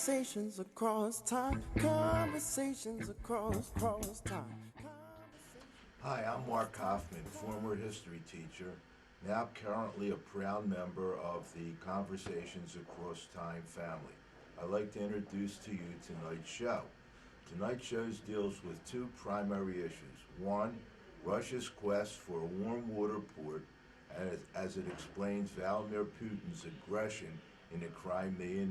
Conversations across time. Conversations across time. Hi, I'm Mark Hoffman, former history teacher, now currently a proud member of the Conversations Across Time family. I'd like to introduce to you tonight's show. Tonight's show deals with two primary issues. One, Russia's quest for a warm water port as it explains Vladimir Putin's aggression in the Crimea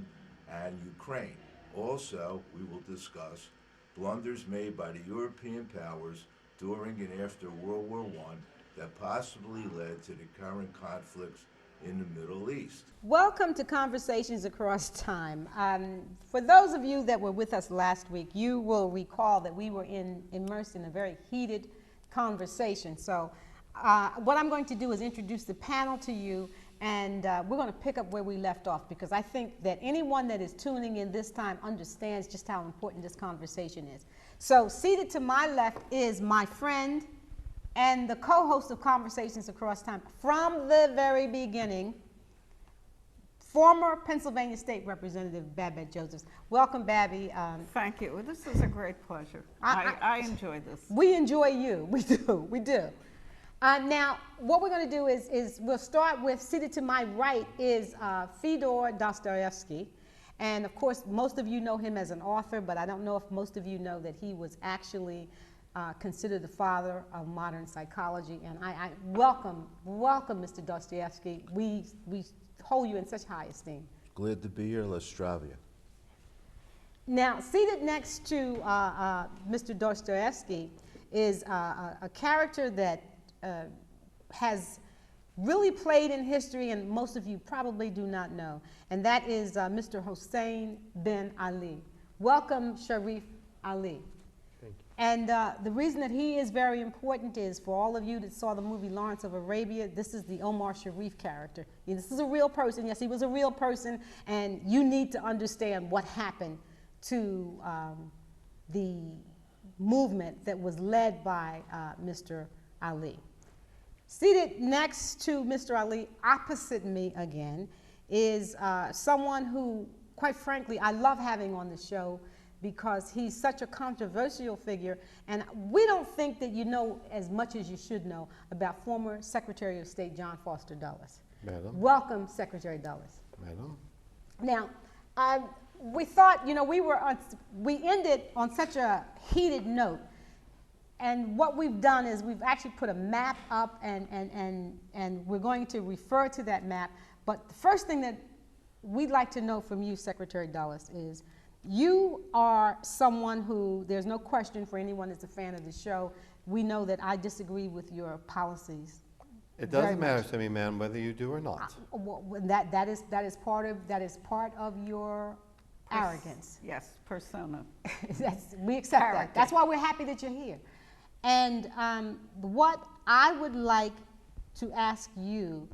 and Ukraine. Also, we will discuss blunders made by the European powers during and after World War I that possibly led to the current conflicts in the Middle East. Welcome to Conversations Across Time. For those of you that were with us last week, you will recall that we were immersed in a very heated conversation. So what I'm going to do is introduce the panel to you, and we're going to pick up where we left off, because I think that anyone that is tuning in this time understands just how important this conversation is. So seated to my left is my friend and the co-host of Conversations Across Time from the very beginning, former Pennsylvania State Representative Babette Josephs. Welcome, Babby. Thank you. This is a great pleasure. I enjoy this. We enjoy you. We do. We do. Now, what we're going to do is we'll start with, seated to my right is Fyodor Dostoevsky. And of course, most of you know him as an author, but I don't know if most of you know that he was actually considered the father of modern psychology. And I welcome Mr. Dostoevsky. We hold you in such high esteem. Glad to be here, Lestravia. Now, seated next to Mr. Dostoevsky is a character that has really played in history, and most of you probably do not know, and that is Mr. Hossein bin Ali. Welcome, Sharif Ali. Thank you. And the reason that he is very important is, for all of you that saw the movie Lawrence of Arabia, this is the Omar Sharif character. This is a real person. Yes, he was a real person, and you need to understand what happened to the movement that was led by Mr. Ali. Seated next to Mr. Ali, opposite me again, is someone who, quite frankly, I love having on the show, because he's such a controversial figure, and we don't think that you know as much as you should know about former Secretary of State John Foster Dulles. Madam. Welcome, Secretary Dulles. Madam. Now, we thought, we ended on such a heated note, and what we've done is we've actually put a map up, and we're going to refer to that map. But the first thing that we'd like to know from you, Secretary Dulles, is you are someone who, there's no question for anyone that's a fan of the show, we know that I disagree with your policies. It doesn't matter to me, ma'am, whether you do or not. That is part of your arrogance. Yes, persona. We accept Character. that. That's why we're happy that you're here. And what I would like to ask you,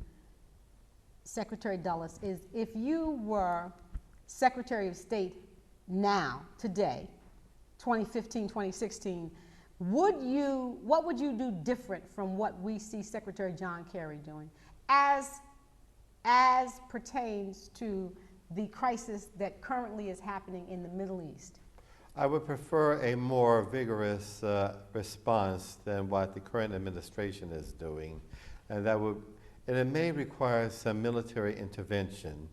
Secretary Dulles, is if you were Secretary of State now, today, 2015, 2016, what would you do different from what we see Secretary John Kerry doing as pertains to the crisis that currently is happening in the Middle East? I would prefer a more vigorous response than what the current administration is doing, and it may require some military intervention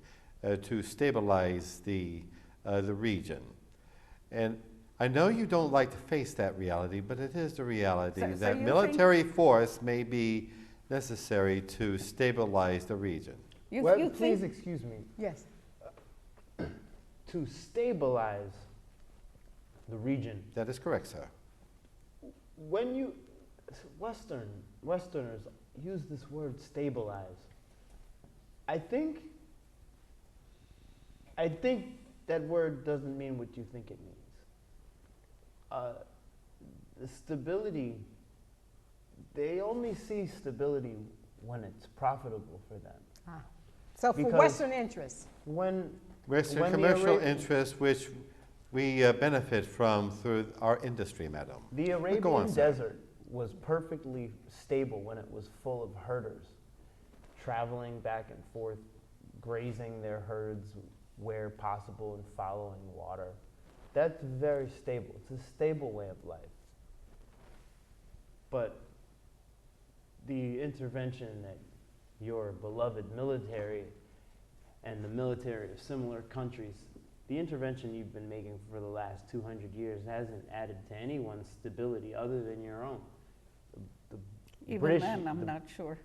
to stabilize the region. And I know you don't like to face that reality, but it is the reality that military force may be necessary to stabilize the region. Please excuse me. Yes. To stabilize the region. That is correct, sir. When Westerners use this word stabilize, I think that word doesn't mean what you think it means. The stability, they only see stability when it's profitable for them. So for Western interests. Western commercial interests, which we benefit from through our industry, madam. The Arabian Desert was perfectly stable when it was full of herders, traveling back and forth, grazing their herds where possible and following water. That's very stable. It's a stable way of life. But the intervention that your beloved military and the military of similar countries, the intervention you've been making for the last 200 years hasn't added to anyone's stability other than your own. The Even British- then, I'm the- not sure.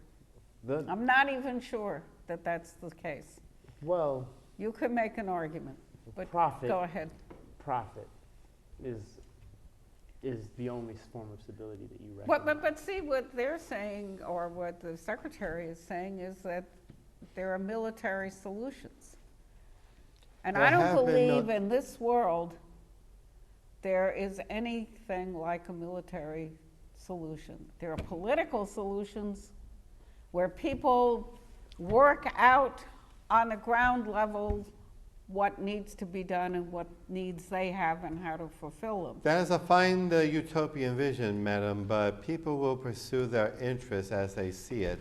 the- I'm not even sure that that's the case. well, You could make an argument, but Profit. go ahead. profit is the only form of stability that you recognize. But see, what they're saying, or what the secretary is saying, is that there are military solutions. And There I have don't been no- believe in this world there is anything like a military solution. There are political solutions where people work out on the ground level what needs to be done and what needs they have and how to fulfill them. That is a fine utopian vision, madam, but people will pursue their interests as they see it.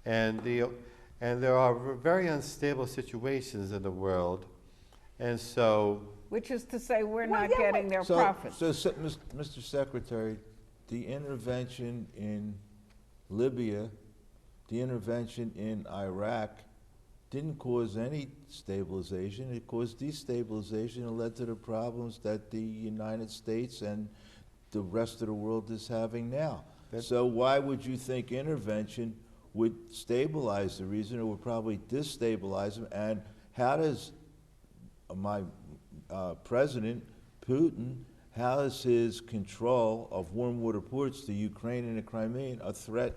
And there are very unstable situations in the world. And so, Which is to say, we're Well, not yeah, getting their So, profits. Mr. Secretary, the intervention in Libya, the intervention in Iraq didn't cause any stabilization. It caused destabilization and led to the problems that the United States and the rest of the world is having now. So why would you think intervention would stabilize the region? It would probably destabilize them. And how does my President Putin, how is his control of warm water ports to Ukraine and the Crimean a threat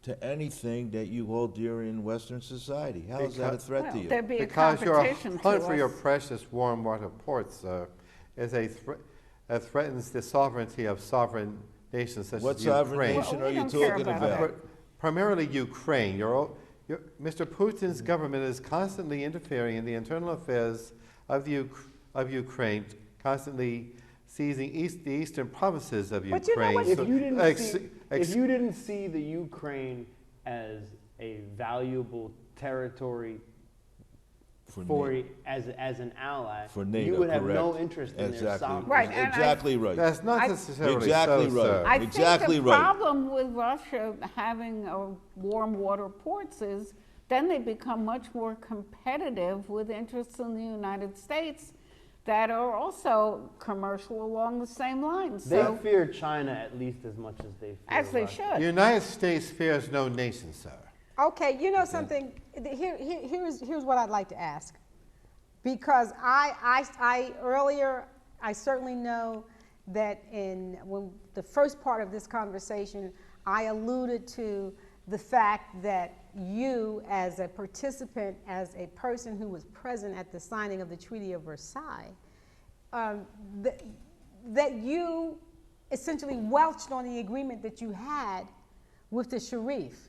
to anything that you hold dear in Western society? How is that a threat to Well, you? there'd be a because your competition to hunt for your us. precious warm water ports threatens the sovereignty of sovereign nations such What as sovereign Ukraine. nation Well, are we you don't care talking about about? Primarily Ukraine. Mr. Putin's government is constantly interfering in the internal affairs of Ukraine, constantly seizing the eastern provinces of But you know Ukraine. what- If So- you didn't ex- see, ex- if you didn't see the Ukraine as a valuable territory For NATO. as an ally, For NATO, you would have no correct. interest in their Exactly. sovereignty. Right, and I- Exactly right. That's not I- necessarily Exactly so, right. sir. I Exactly think the right. problem with Russia having warm water ports is then they become much more competitive with interests in the United States that are also commercial along the same lines. They So, fear China at least as much as they fear as they Russia. The should. United States fears no nation, sir. Okay, you know something, here's what I'd like to ask. Because I earlier, I certainly know that when the first part of this conversation, I alluded to the fact that you, as a participant, as a person who was present at the signing of the Treaty of Versailles, that you essentially welched on the agreement that you had with the Sharif.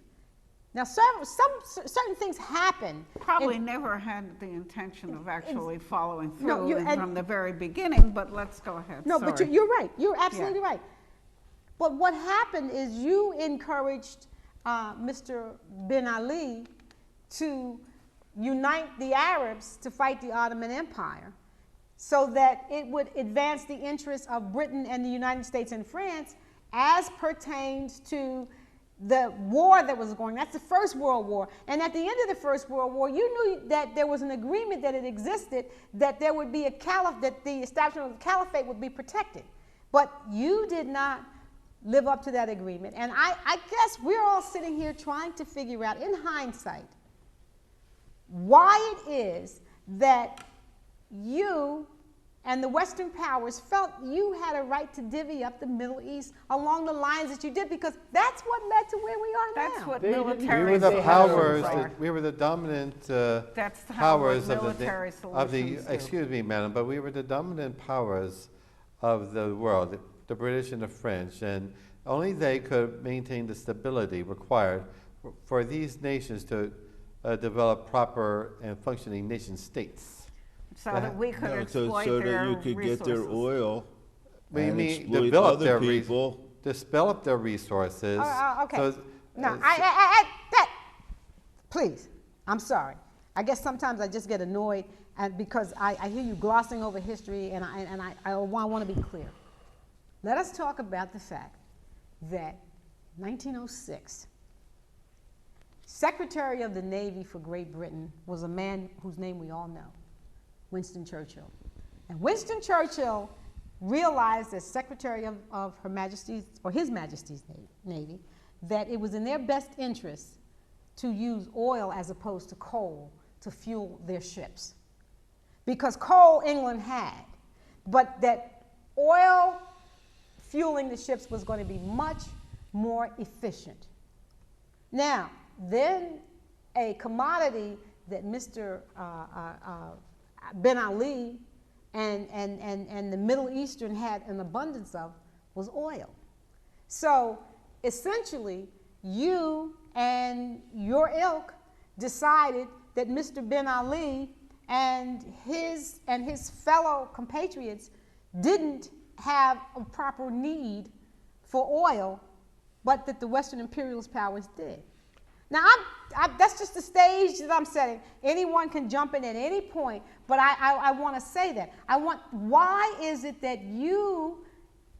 Now, certain things happen. Probably in- never had the intention of actually following No, through you- and- from the very beginning, but let's go ahead. No, but Sorry. you're right. You're absolutely Yeah. right. But what happened is you encouraged Mr. Ben Ali to unite the Arabs to fight the Ottoman Empire so that it would advance the interests of Britain and the United States and France as pertains to the war that was going. That's the First World War. And at the end of the First World War, you knew that there was an agreement that it existed, that there would be a caliph, that the establishment of the caliphate would be protected. But you did not live up to that agreement. And I guess we're all sitting here trying to figure out, in hindsight, why it is that you and the Western powers felt you had a right to divvy up the Middle East along the lines that you did, because that's what led to where we are That's now. what They didn't- military We were the They had powers. a- We were the dominant That's how powers what of military the solutions do. excuse me, madam, but we were the dominant powers of the world, the British and the French, and only they could maintain the stability required for these nations to develop proper and functioning nation states. So that we could No, exploit so their that you could get their resources. oil We and mean exploit develop other their people. develop their resources. Okay. So, Now, that, please, I'm sorry. I guess sometimes I just get annoyed and because I hear you glossing over history, and I want to be clear. Let us talk about the fact that 1906, Secretary of the Navy for Great Britain was a man whose name we all know, Winston Churchill. And Winston Churchill realized as Secretary of Her Majesty's, or His Majesty's Navy, that it was in their best interest to use oil as opposed to coal to fuel their ships. Because coal England had, but that oil fueling the ships was going to be much more efficient. Now, then a commodity that Mr. Ben Ali and the Middle Eastern had an abundance of was oil. So essentially, you and your ilk decided that Mr. Ben Ali and his fellow compatriots didn't have a proper need for oil, but that the Western imperialist powers did. Now, that's just the stage that I'm setting. Anyone can jump in at any point, but I want to say that. Why is it that you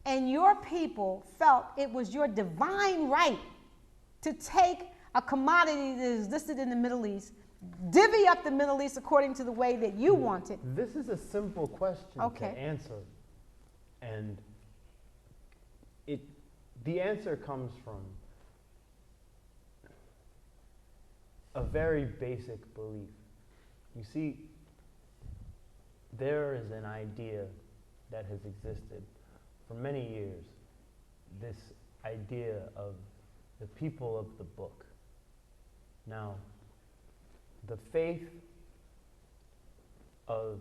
and your people felt it was your divine right to take a commodity that existed in the Middle East, divvy up the Middle East according to the way that you wanted? This is a simple question Okay. to answer. And the answer comes from a very basic belief. You see, there is an idea that has existed for many years, this idea of the people of the book. Now, the faith of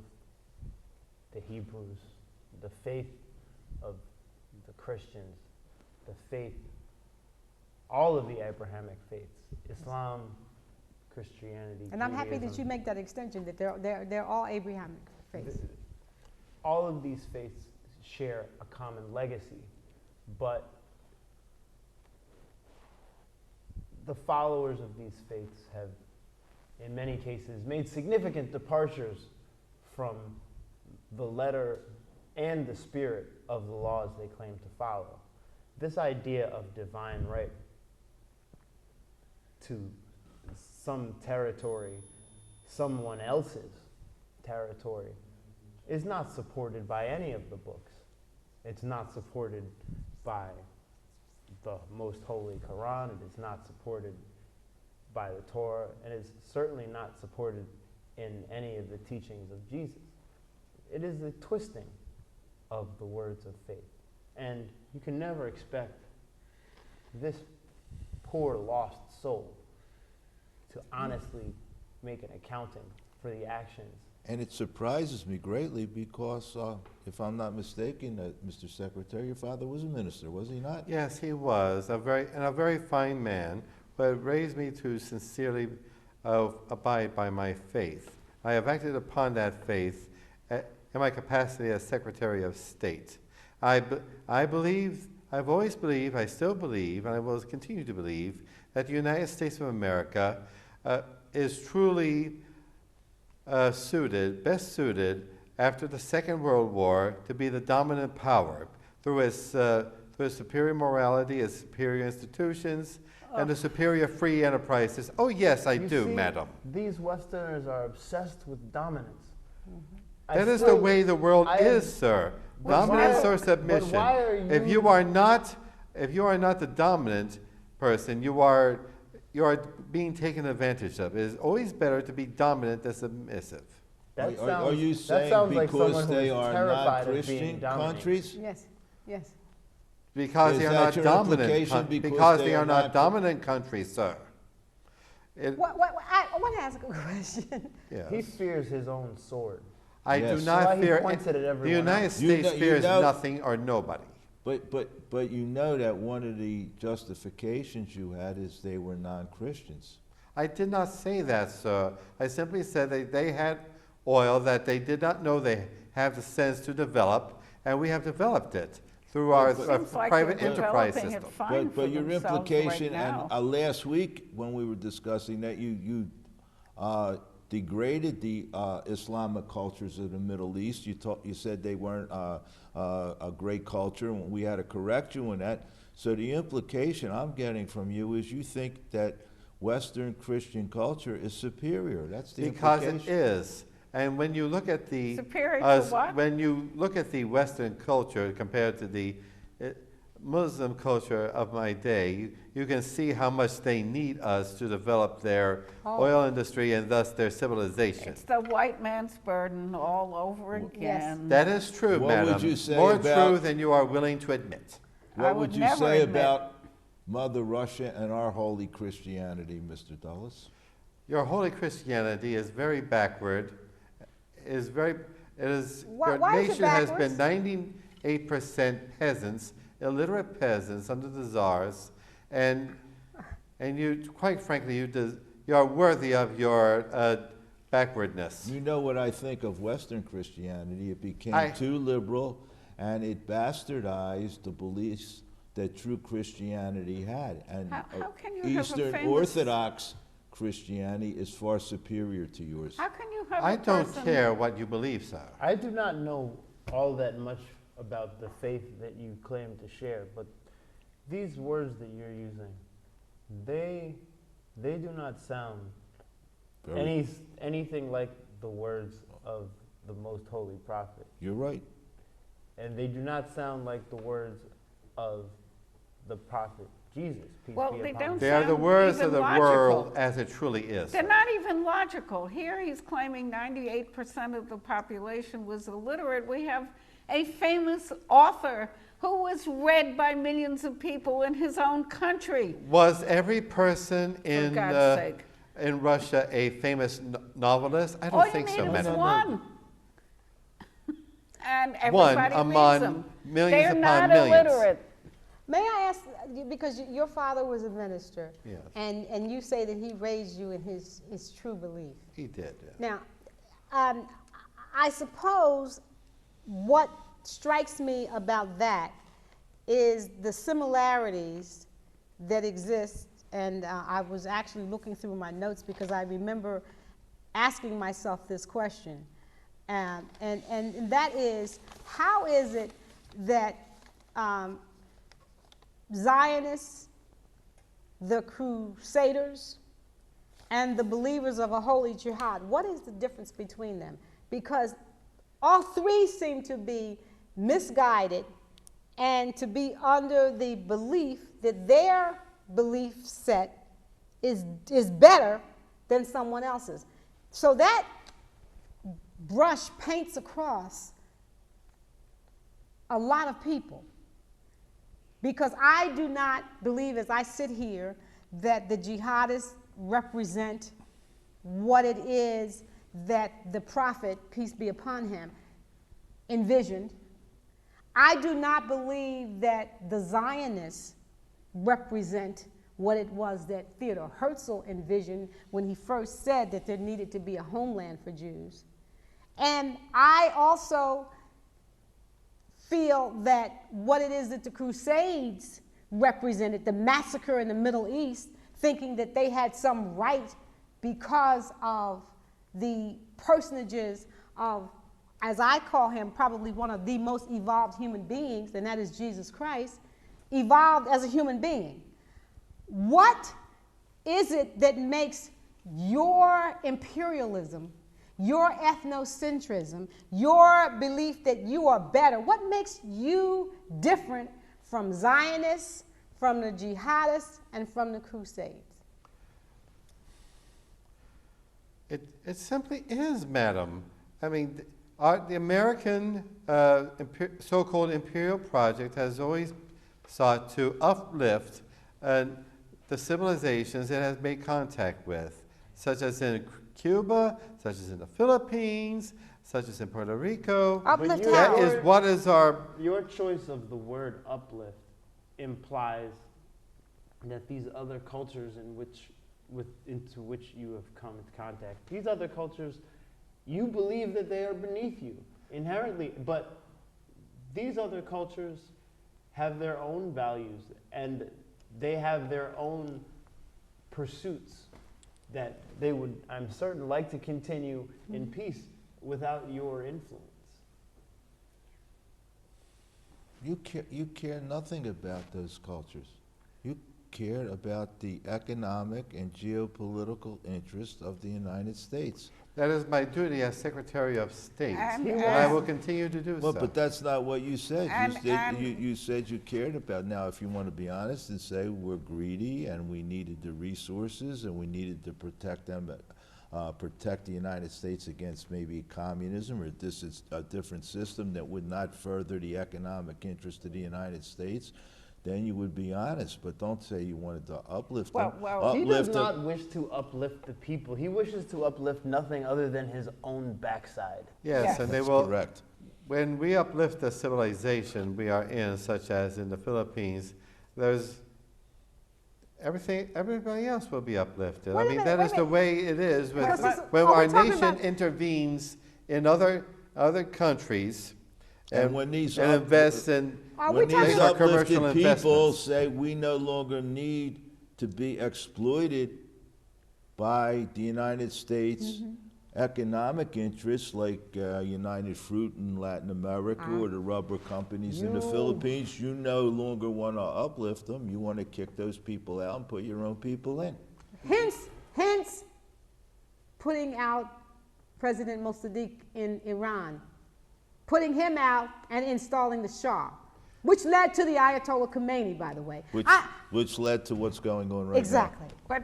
the Hebrews, the faith of the Christians, the faith, all of the Abrahamic faiths, Islam, Christianity, And I'm happy that Judaism, you make that extension, that they're all Abrahamic faiths. all of these faiths share a common legacy, but the followers of these faiths have, in many cases, made significant departures from the letter and the spirit of the laws they claim to follow. This idea of divine right to some territory, someone else's territory, is not supported by any of the books. It's not supported by the most holy Quran. It is not supported by the Torah, and is certainly not supported in any of the teachings of Jesus. It is the twisting of the words of faith. And you can never expect this poor lost soul to honestly make an accounting for the actions. And it surprises me greatly because, if I'm not mistaken, Mr. Secretary, your father was a minister, was he not? Yes, he was a very fine man, but it raised me to sincerely abide by my faith. I have acted upon that faith in my capacity as Secretary of State. I believe, I've always believed, I still believe, and I will continue to believe, that the United States of America is truly best suited after the Second World War to be the dominant power through its superior morality, its superior institutions, and the superior free enterprises. Oh yes, I do, See, madam. These Westerners are obsessed with dominance. That is the way the world is, sir. But Dominance why- or submission. but why are If you- you are not the dominant person, you are being taken advantage of. It is always better to be dominant than submissive. That Are you that saying sounds like because someone who they is are terrified not of being Christian dominated. countries? Yes, yes. Because Is they are that not your dominant. implication? Because Because they they are are not not- dominant countries, sir. I want to ask a question. Yes. He fears his own sword. I Yes. do That's why not he fear. points it at The everyone United else. States You fears know- nothing or nobody. But you know that one of the justifications you had is they were non-Christians. I did not say that, sir. I simply said that they had oil that they did not know they have the sense to develop, and we have developed it through our Seems like private they're enterprise developing it system. fine for But your themselves implication, right now. and last week when we were discussing that, you degraded the Islamic cultures of the Middle East. You said they weren't a great culture, and we had to correct you on that. So the implication I'm getting from you is you think that Western Christian culture is superior. That's the Because implication. it is. And when you look at the Superior to what? when you look at the Western culture compared to the Muslim culture of my day, you can see how much they need us to develop their oil industry and thus their civilization. It's the white man's burden all over Yes. again. That is true, What madam. would you say More about- true than you are willing to admit. I What would would you never say admit. about Mother Russia and our holy Christianity, Mr. Dulles? Your holy Christianity is very backward. Your Why is it nation has backwards? been 98% peasants, illiterate peasants under the czars, and you, quite frankly, you are worthy of your backwardness. You know what I think of Western Christianity? It became I- too liberal, and it bastardized the beliefs that true Christianity had. And How can you have a Eastern famous- Orthodox Christianity is far superior to yours. How can you have I a don't person? care what you believe, sir. I do not know all that much about the faith that you claim to share, but these words that you're using, they do not sound Very- anything like the words of the most holy prophet. You're right. And they do not sound like the words of the prophet Jesus, peace Well, be they upon don't him. They are the sound words even of the logical. world as it truly is. They're not even logical. Here he's claiming 98% of the population was illiterate. We have a famous author who was read by millions of people in his own country. Was every person in God's sake. in Russia a famous novelist? I don't All you think need so, is madam. one. And One everybody among reads them. millions They're upon not millions. illiterate. May I ask, because your father was a minister, Yes. and you say that he raised you in his true belief. He did. Yeah. Now, I suppose what strikes me about that is the similarities that exist, and I was actually looking through my notes because I remember asking myself this question, and that is, how is it that Zionists, the Crusaders, and the believers of a holy jihad, what is the difference between them? Because all three seem to be misguided and to be under the belief that their belief set is better than someone else's. So that brush paints across a lot of people. Because I do not believe, as I sit here, that the jihadists represent what it is that the prophet, peace be upon him, envisioned. I do not believe that the Zionists represent what it was that Theodor Herzl envisioned when he first said that there needed to be a homeland for Jews. And I also feel that what it is that the Crusades represented, the massacre in the Middle East, thinking that they had some right because of the personages of, as I call him, probably one of the most evolved human beings, and that is Jesus Christ, evolved as a human being. What is it that makes your imperialism, your ethnocentrism, your belief that you are better, what makes you different from Zionists, from the jihadists, and from the Crusades? It simply is, madam. I mean, the American so-called imperial project has always sought to uplift the civilizations it has made contact with, such as in Cuba, such as in the Philippines, such as in Puerto Rico. Uplift you- how? That is what is our Your choice of the word uplift implies that these other cultures into which you have come into contact, these other cultures, you believe that they are beneath you inherently, but these other cultures have their own values and they have their own pursuits that they would, I'm certain, like to continue in peace without your influence. You care nothing about those cultures. You care about the economic and geopolitical interests of the United States. That is my duty as Secretary of State, And- and I will continue to do Well, so. but that's not what you said. And- You said you cared about. Now, if you want to be honest and say we're greedy and we needed the resources and we needed to protect them, protect the United States against maybe communism, or this is a different system that would not further the economic interest of the United States, then you would be honest. But don't say you wanted to uplift them. Well, He does Uplift them. not wish to uplift the people. He wishes to uplift nothing other than his own backside. Yes, Yes. and they That's will. correct. When we uplift the civilization we are in, such as in the Philippines, there's everything. Everybody else will be uplifted. Wait I a mean, minute, that wait is a the minute. way it is when, Well, this is- when are we our talking nation about- intervenes in other countries And when these and up- invests in Are we When talking these about uplifted commercial people investments. say we no longer need to be exploited by the United States economic interests like United Fruit in Latin America or the rubber companies in the Philippines, you no longer want to uplift them. You want to kick those people out and put your own people in. Hence, putting out President Mossadegh in Iran, putting him out and installing the Shah, which led to the Ayatollah Khomeini, by the way. Which led to what's going on right Exactly. But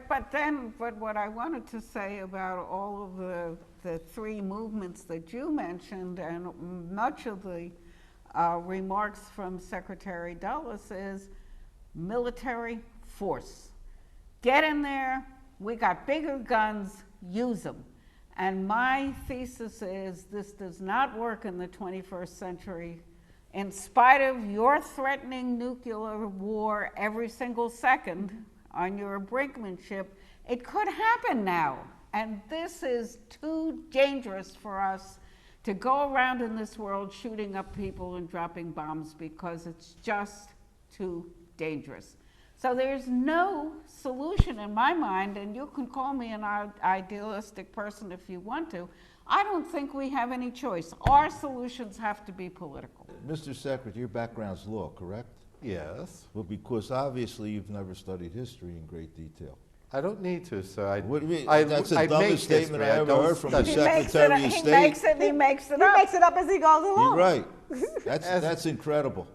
what I wanted to say about all of the three movements that you mentioned and much of the remarks from Secretary Dulles is military force. Get in there, we got bigger guns, use them. And my thesis is this does not work in the 21st century. In spite of your threatening nuclear war every single second on your brinkmanship, it could happen now. And this is too dangerous for us to go around in this world shooting up people and dropping bombs because it's just too dangerous. So there's no solution in my mind, and you can call me an idealistic person if you want to. I don't think we have any choice. Our solutions have to be political. now. Mr. Secretary, your background's law, correct? yes. Well, because obviously you've never studied history in great detail. I don't need to, sir. What do you mean? I, That's the I make dumbest statement history. I ever don't heard from a study He it. makes Secretary it, of he State. makes it, he makes it He up. makes it up as he goes along. You're right. As- That's incredible.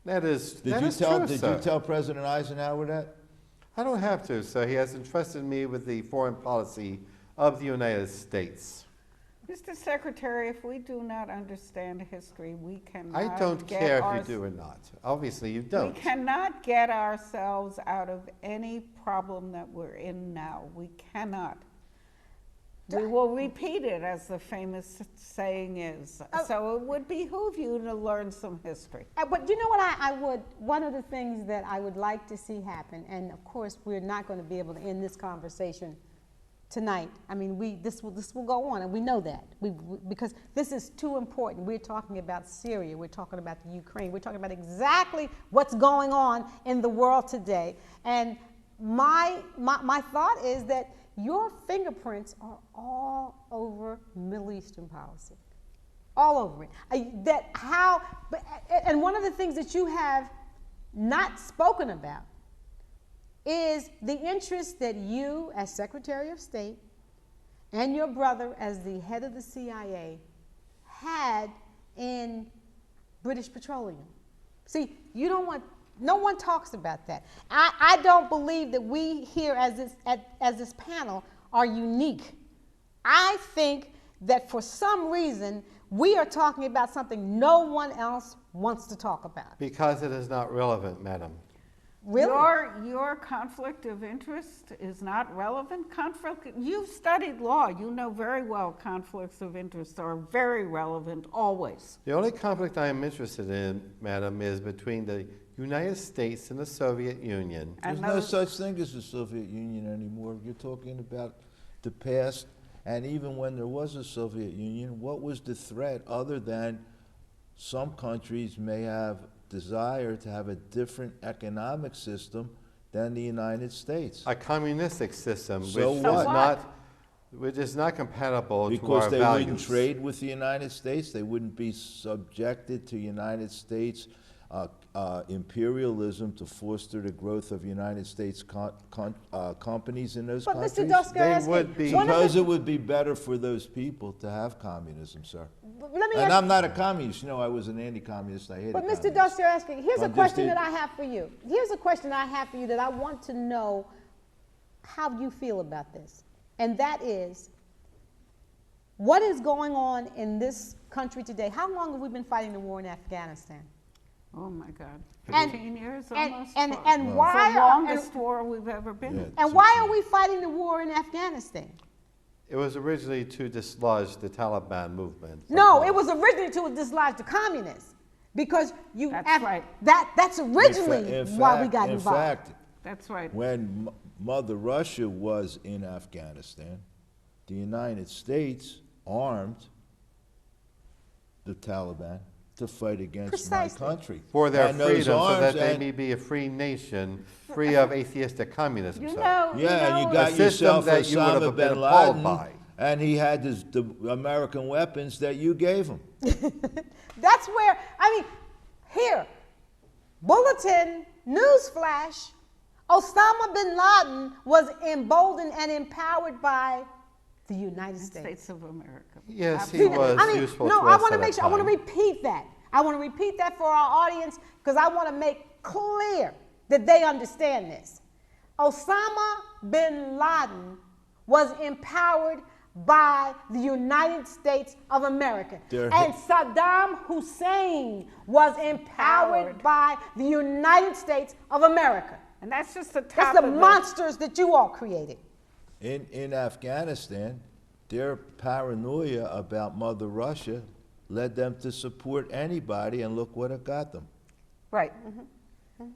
That is Did that you is tell true, Did sir. you tell President Eisenhower that? I don't have to, sir. He has entrusted me with the foreign policy of the United States. Mr. Secretary, if we do not understand history, we cannot I don't get care if our- you do or not. Obviously, you We don't. cannot get ourselves out of any problem that we're in now. We cannot. We will repeat it, as the famous saying is. So it would behoove you to learn some history. But you know what I would, one of the things that I would like to see happen, and of course, we're not going to be able to end this conversation tonight. I mean, this will go on, and we know that. Because this is too important. We're talking about Syria, we're talking about the Ukraine, we're talking about exactly what's going on in the world today. And my thought is that your fingerprints are all over Middle Eastern policy, all over it. And one of the things that you have not spoken about is the interest that you, as Secretary of State, and your brother, as the head of the CIA, had in British Petroleum. See, you don't want. No one talks about that. I don't believe that we here as this panel are unique. I think that for some reason we are talking about something no one else wants to talk about. Because it is not relevant, madam. Really? Your conflict of interest is not relevant. You've studied law. You know very well conflicts of interest are very relevant always. The only conflict I am interested in, madam, is between the United States and the Soviet Union. There's And no those- such thing as the Soviet Union anymore. You're talking about the past, and even when there was a Soviet Union, what was the threat other than some countries may have desire to have a different economic system than the United States. A communistic system, So which what? is not, which is not compatible to Because our they values. wouldn't trade with the United States, they wouldn't be subjected to United States imperialism to foster the growth of United States companies in those But countries. Mr. Dostoevsky, would be- one of Suppose the- it would be better for those people to have communism, sir. let me And ask- I'm not a communist. You know, I was an anti-communist. I hated But Mr. communists. Dostoevsky, here's a I'm just question in- that I have for you. Here's a question I have for you that I want to know how you feel about this. And that is, what is going on in this country today? How long have we been fighting the war in Afghanistan? Oh, my God. And- 15 years And, almost? and, Well, and it's why the are, longest war we've ever been in. and why are we fighting the war in Afghanistan? It was originally to dislodge the Taliban movement. from No, power. it was originally to dislodge the communists because you. That's right. That's originally why we got in involved. fact, That's right. when Mother Russia was in Afghanistan, the United States armed the Taliban to fight against Precisely. my country. For their And those freedom, so arms that they and- may be a free nation, free of atheistic communism. You sir. know, Yeah, and you A got system yourself that you would have Osama been bin appalled Laden, by. and he had the American weapons that you gave him. That's where, I mean, here, bulletin, newsflash, Osama bin Laden was emboldened and empowered by the United States. States of America. Yes, he See, was I mean, useful no, to I us want to at make a sure, I want to time. repeat that. I want to repeat that for our audience because I want to make clear that they understand this. Osama bin Laden was empowered by the United States of America. There- And Saddam Hussein was empowered by the United States of America. And that's just the That's top the of monsters that you all created. In Afghanistan, their paranoia about Mother Russia led them to support anybody, and look what it got them. Right.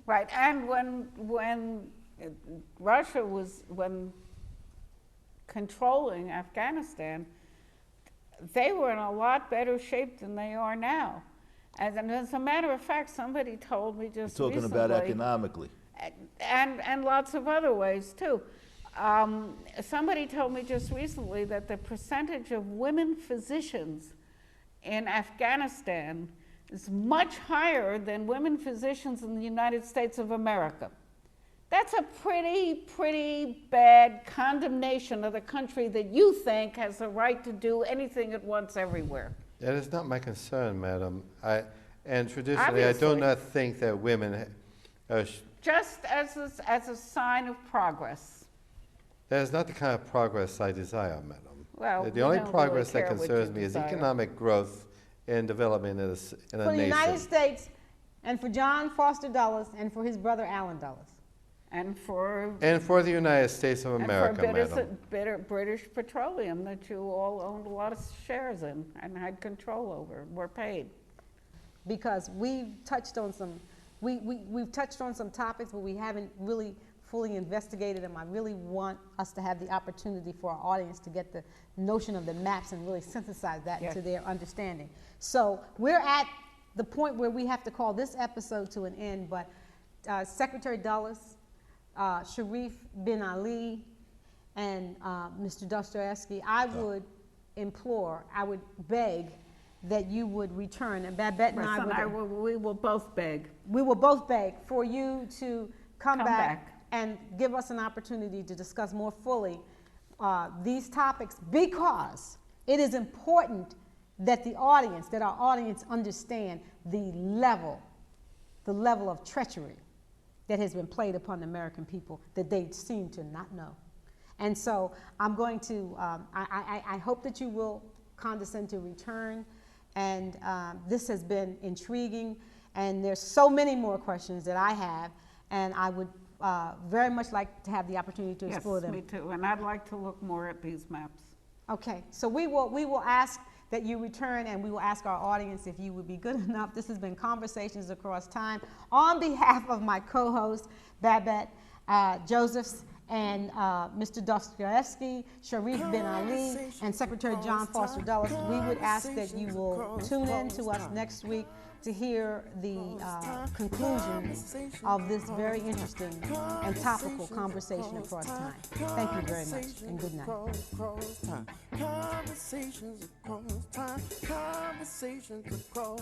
Right. And when Russia was controlling Afghanistan, they were in a lot better shape than they are now. And as a matter of fact, somebody told me just Talking recently, about economically. and lots of other ways too. Somebody told me just recently that the percentage of women physicians in Afghanistan is much higher than women physicians in the United States of America. That's a pretty bad condemnation of the country that you think has the right to do anything it wants everywhere. That is not my concern, madam. And traditionally, I do Obviously. not think that women, Just as a sign of progress. that is not the kind of progress I desire, madam. Well, The we only don't progress really that care what concerns you me is desire. economic growth and development in a For the nation. United States and for John Foster Dulles and for his brother Allen Dulles. And for And for the United States of and America, for madam. British Petroleum that you all owned a lot of shares in and had control over, were paid. Because we've touched on some, we've touched on some topics, but we haven't really fully investigated them. I really want us to have the opportunity for our audience to get the notion of the maps and really synthesize that Yes. into their understanding. So we're at the point where we have to call this episode to an end, but Secretary Dulles, Sharif bin Ali, and Mr. Dostoevsky, I would implore, I would beg that you would return, and Babette and Russ and I would, we will both beg. we will both beg for you to come Come back back. and give us an opportunity to discuss more fully these topics, because it is important that our audience understand the level of treachery that has been played upon the American people that they seem to not know. And so I'm going to, I hope that you will condescend to return. And this has been intriguing. And there's so many more questions that I have. And I would very much like to have the opportunity to Yes, explore them. me too. And I'd like to look more at these maps. Okay, so we will ask that you return, and we will ask our audience if you would be good enough. This has been Conversations Across Time. On behalf of my co-host, Babette Josephs, and Mr. Dostoevsky, Sharif bin Ali, and Secretary John Foster Dulles, we would ask that you will tune in to us next week to hear the conclusions of this very interesting and topical conversation across time. Thank you very much, and good night. Across time. Conversations across time. Conversations across